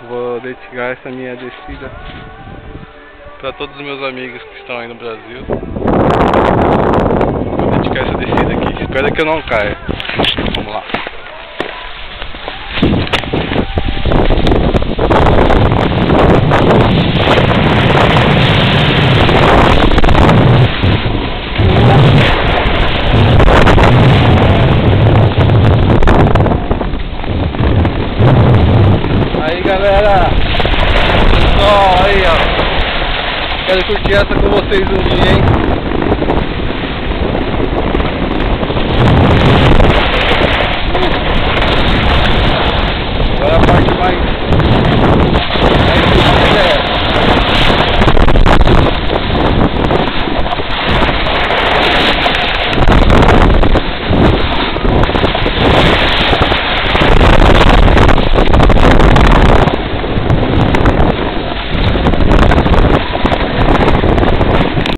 Vou dedicar essa minha descida para todos os meus amigos que estão aí no Brasil. Vou dedicar essa descida aqui. Espero que eu não caia. Vamos lá. Aí galera, pessoal, aí ó, quero curtir essa com vocês um dia, hein?